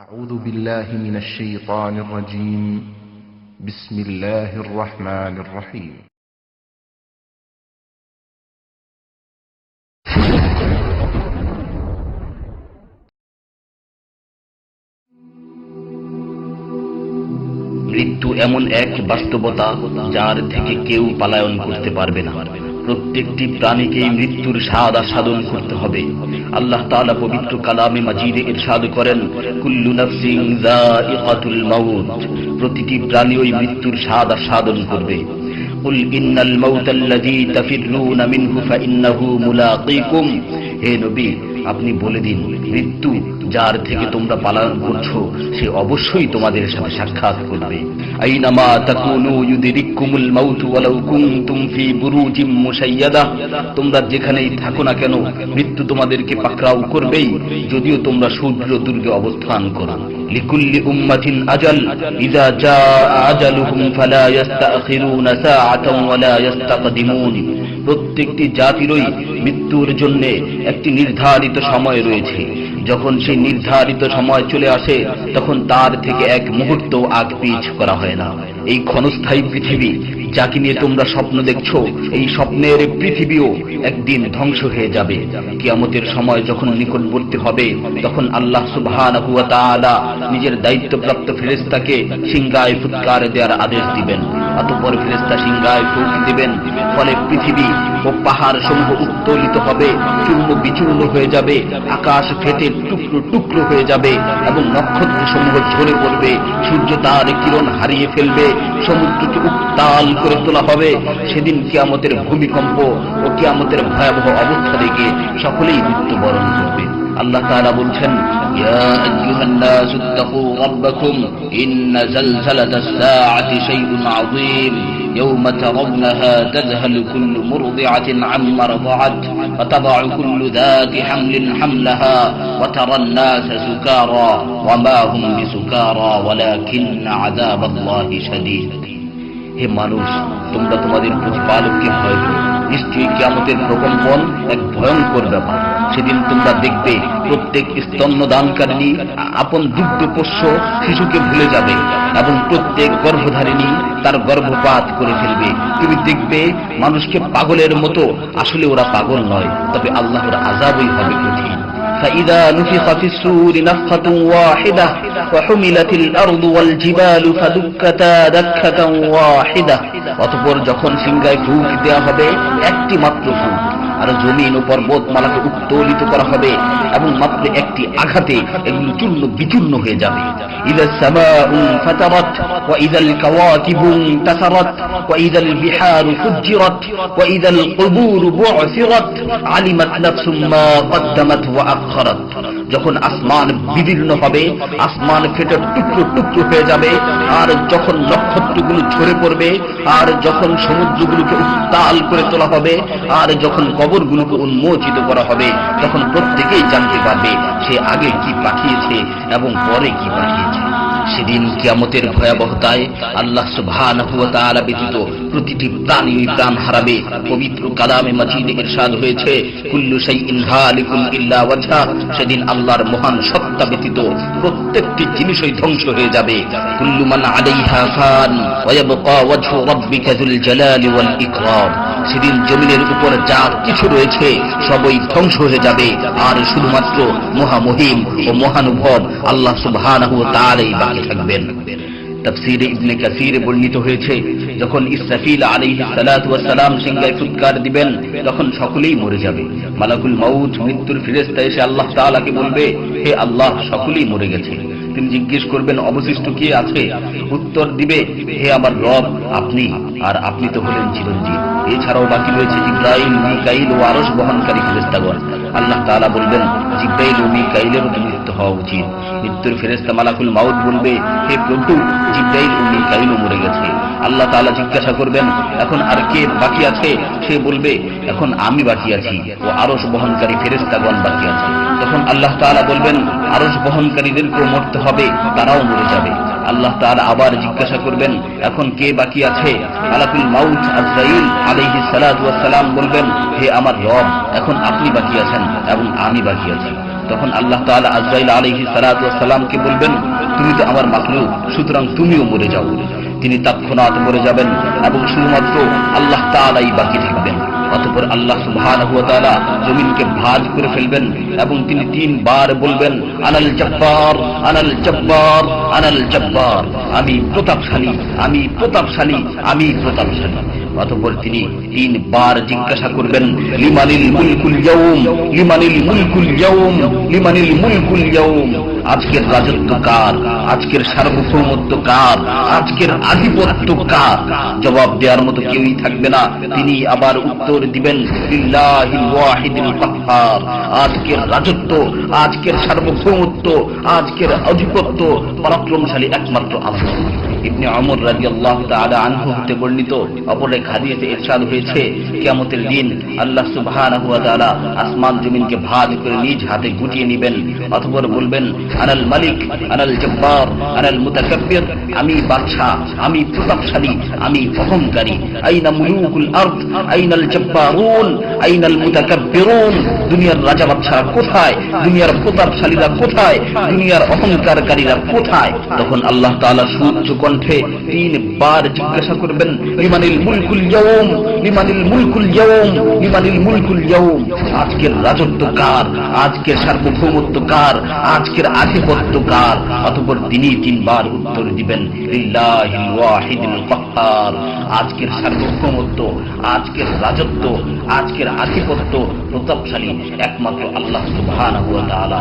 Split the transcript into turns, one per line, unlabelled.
أعوذ بالله من الشيطان الرجيم. بسم الله الرحمن الرحيم.
মৃত্যু এমন এক বাস্তবতা যার থেকে কেউ পলায়ন করতে পারবে না। প্রত্যেকটি প্রাণীকেই মৃত্যুর স্বাদ আস্বাদন করতে হবে। আল্লাহ তাআলা পবিত্র কালামে মাজিদে ইরশাদ করেন, কুল্লু নাফসিন যায়িকাতুল মাউত, প্রতিটি প্রাণী ওই মৃত্যুর স্বাদ আস্বাদন করবে। কুল ইন্নাল মাউতাল্লাযী তাফিররুনা মিনহু ফাইন্নাহু মুলাকীকুম, হে নবী আপনি বলে দিন, মৃত্যু যার থেকে তোমরা পালায়ন করছো সে অবশ্যই তোমাদের সাথে সাক্ষাৎ করবে। আইনামা তাকুনু ইউদরিকুমুল মাউত ওয়ালাউ কুনতুম ফি বুরুজিম মুশাইয়াদা, তোমরা যেখানেই থাকো না কেন মৃত্যু তোমাদেরকে পাকড়াও করবেই, যদিও তোমরা সূর্যদুর্গে অবস্থান করো। লিকুল্লি উম্মাতিন আজাল, ইযা জাআ আজালুহুম ফালা ইস্তাখিরুনা সাআতান ওয়ালা ইস্তাকদিমুন, প্রত্যেকটি জাতিরই মৃত্যুর জন্য একটি নির্ধারিত সময় রয়েছে। যখন সেই নির্ধারিত সময় চলে আসে তখন তার থেকে এক মুহূর্ত আগ পিছ করা হয় না। এই ক্ষণস্থায়ী পৃথিবী যাকে নিয়ে তোমরা স্বপ্ন দেখছো, এই স্বপ্নের পৃথিবীও একদিন ধ্বংস হয়ে যাবে। কিয়ামতের সময় যখন নিকটবর্তী হবে তখন আল্লাহ সুবহানাহু ওয়া তাআলা নিজের দায়িত্বপ্রাপ্ত ফেরেশতাকে সিংহায় ফুৎকার দেওয়ার আদেশ দিবেন। অতঃপর ফেরেশতা সিংহায় ফুঁক দিবেন, ফলে পৃথিবী ও পাহাড় সমূহ উত্তোলিত হবে, চূর্ণ বিচূর্ণ হয়ে যাবে, আকাশ ফেটে টুকরো টুকরো হয়ে যাবে এবং নক্ষত্র সমূহ ঝরে পড়বে, সূর্য তার কিরণ হারিয়ে ফেলবে, সমুদ্রকে উত্তাল করে তোলা হবে। সেদিন কিয়ামতের ভূমিকম্প ও কিয়ামতের ভয়াবহ অবস্থা দেখে সকলেই মৃত্যুবরণ করবে। আল্লাহ তাআলা বলছেন, ইয়া আইয়ুহান নাসু ইত্তাকু রাব্বাকুম ইন্না যালযালাতাস সাআতি শাইউন আযীম ইয়াওমা তারাউনাহা তাযহালু কুল্লু মুরদি'াতিন আম্মা রাদা'at ওয়া তাদ'উ কুল্লু যাতি হামলিন হামলাহা ওয়া তারান নাসা সুকারা ওয়া মা হুম বিসুকারা ওয়ালাকিন্না আযাবাল্লাহি শাদীদ। হে মানুষ, তোমরা তোমাদের প্রতিপালককে ভয় করো, নিশ্চয়ই কিয়ামতের প্রকম্পন এক ভয়ঙ্কর ব্যাপার। সেদিন তোমরা দেখবে প্রত্যেক স্তন্যদানকারিণী আপন দুগ্ধপোষ্য শিশুকে ভুলে যাবে এবং প্রত্যেক গর্ভধারিণী তার গর্ভপাত করে ফেলবে। তুমি দেখবে মানুষকে পাগলের মতো, আসলে ওরা পাগল নয়, তবে আল্লাহর আযাবই হবে কঠিন। فإذا نفخ في الصور نفخة واحدة وحملت الأرض والجبال فدكتا دكة واحدة, অতঃপর যখন সিংহায় ফুঁক দেওয়া হবে একটি মাত্র ফুঁক, আর জমিন ও পর্বতমালাকে উত্তোলিত করা হবে এবং মাত্র একটি আঘাতে এগুলো চূর্ণ বিচূর্ণ হয়ে যাবে। ইযা সামাউ ফাতারাত ওয়া ইযাল কাওয়াকিবু ইনতাসারাত ওয়া ইযাল বিহারু ফুজ্জিরাত ওয়া ইযাল কুবুরু বু'সিরাত আলিমাত নাফসুম মা কদ্দামাত ওয়া আখখারাত, যখন আসমান বিদীর্ণ হবে, আসমান ফেটে টুকরো টুকরো হয়ে যাবে, আর যখন নক্ষত্রগুলো ঝরে পড়বে, আর যখন সমুদ্রগুলোকে উত্তাল করে তোলা হবে, আর যখন কবরগুলোকে উন্মোচিত করা হবে, তখন প্রত্যেকেই জানতে পারবে সে আগে কি পাঠিয়েছে এবং পরে কি পাঠিয়েছে। সেদিন কিয়ামতের ভয়াবহতায় আল্লাহ সুবহানাহু ওয়া তাআলা ব্যতীত প্রতিটি প্রাণী প্রাণ হারাবে। পবিত্র কালামে মাজিদে ইরশাদ হয়েছে, কুল্লু শাইইন হালিকুন ইল্লা ওয়াজহা, সেদিন আল্লাহর মহান সত্তা ব্যতীত প্রত্যেকটি জিনিসই ধ্বংস হয়ে যাবে। কুল্লু মান আলাইহা ফান ওয়া ইয়াবকা ওয়াজহু রাব্বিকা যুল জালালি ওয়াল ইকরাম, সেদিন জমিনের উপর যা কিছু রয়েছে সবই ধ্বংস হয়ে যাবে, আর শুধুমাত্র মহামহিম ও মহানুভব আল্লাহ সুবহানাহু ওয়া তাআলাই বাকি থাকবেন। তাফসীরে ইবনে কাসীরে বর্ণিত হয়েছে, যখন ইসরাফিল আলাইহিস সালাতু ওয়াস সালাম সিংহায় ফুৎকার দিবেন তখন সকলেই মরে যাবে। মালাকুল মাউত মৃত্যুর ফেরেশতা এসে আল্লাহ তাআলাকে বলবে, হে আল্লাহ, সকলেই মরে গেছে। তিনি জিজ্ঞেস করবেন, অবশিষ্ট কে আছে? উত্তর দিবে, হে আমার রব, আপনি, আর আপনি তো হলেন চিরঞ্জীব। এছাড়াও বাকি রয়েছে জিবরাইল, মিকাইল ও আরশ বহনকারী ফেরেশতাগণ। আল্লাহ তাআলা বলবেন, জিবরাইল ও মিকাইলেরও মৃত্যু হওয়া উচিত। মৃত্যুর ফেরেশতা মালাকুল মাউত বলবে, হে প্রভু, জিবরাইল ও মিকাইলও মরে গেছে। আল্লাহ তাআলা জিজ্ঞাসা করবেন, এখন আর কে বাকি আছে? সে বলবে, এখন আমি বাকি আছি ও আরশ বহনকারী ফেরেশতাগণ বাকি আছে। তখন আল্লাহ তাআলা বলবেন, আরশ বহনকারীদেরকেও মরতে হবে, তারাও মরে যাবে। আল্লাহ তাআলা আবার জিজ্ঞাসা করবেন, এখন কে বাকি আছে? মালাকুল মাউত আজরাইল আলাইহিস সালাতু ওয়াস সালাম বলবেন, হে আমার রব, এখন আপনি বাকি আছেন এবং আমি বাকি আছি। তখন আল্লাহ তাআলা আজরাইল আলাইহিস সালাতু ওয়াস সালামকে বলবেন, তুমি তো আমার মাখলুক, সুতরাং তুমিও মরে যাও। তিনি তৎক্ষণাৎ মরে যাবেন এবং শুধুমাত্র আল্লাহ তাআলাই বাকি থাকবেন। অতঃপর আল্লাহ সুবহানাহু ওয়া তাআলা জমিনকে ভাঁজ করে ফেলবেন এবং তিনি 3 বার বলবেন, আনাল জব্বার, আনাল জব্বার, আনাল জব্বার, আমি প্রতাপশালী, আমি প্রতাপশালী, আমি প্রতাপশালী। অতঃপর তিনি 3 বার জিজ্ঞাসা করবেন, লিমানিল মুলকুল ইয়াউম, লিমানিল মুলকুল ইয়াউম, লিমানিল মুলকুল ইয়াউম, আজকের রাজত্ব কার, আজকের সার্বভৌমত্ব কার, আজকের আধিপত্য কার? জবাব দেওয়ার মতো কেউই থাকবে না। তিনি আবার উত্তর দিবেন, লিল্লাহিল ওয়াহিদিল কাহ্হার, আজকের রাজত্ব, আজকের সার্বভৌমত্ব, আজকের আধিপত্য পরাক্রমশালী একমাত্র আল্লাহ। ইবনে ওমর রাদিয়াল্লাহু তাআলা আনহু হতে বর্ণিত অপর এক হাদিসে ইরশাদ হয়েছে, কিয়ামতের দিন আল্লাহ সুবহানাহু ওয়া তাআলা আসমান জমিনকে ভাঁজ করে নিজ হাতে গুটিয়ে নেবেন। অতঃপর বলবেন, আনাল মালিক, আনাল জব্বার, আনাল মুতাকাব্বির, আমি বাদশা, আমি প্রতাপশালী, আমি অহংকারী। আইনা মুলুকুল আরদ, আইনাল জব্বারুন, আইনাল মুতাকাব্বিরুন, দুনিয়ার রাজা বাদশারা কোথায়, দুনিয়ার প্রতাপশালীরা কোথায়, দুনিয়ার অহংকারকারীরা কোথায়? তখন আল্লাহ তাআলা সুউচ্চ কণ্ঠে 3 বার জিজ্ঞাসা করবেন, লিমানিল মুলকুল ইয়াউম, লিমানিল মুলকুল ইয়াউম, লিমানিল মুলকুল ইয়াউম, আজকের রাজত্ব কার, আজকের সার্বভৌমত্ব কার, আজকের আধিপত্য কার? অতঃপর তিনি 3 বার উত্তর দিবেন, লিল্লাহিল ওয়াহিদিল কাহ্হার, আজকের সার্বভৌমত্ব, আজকের রাজত্ব, আজকের আধিপত্য প্রতাপশালী একমাত্র আল্লাহ সুবহানাহু ওয়া তাআলা।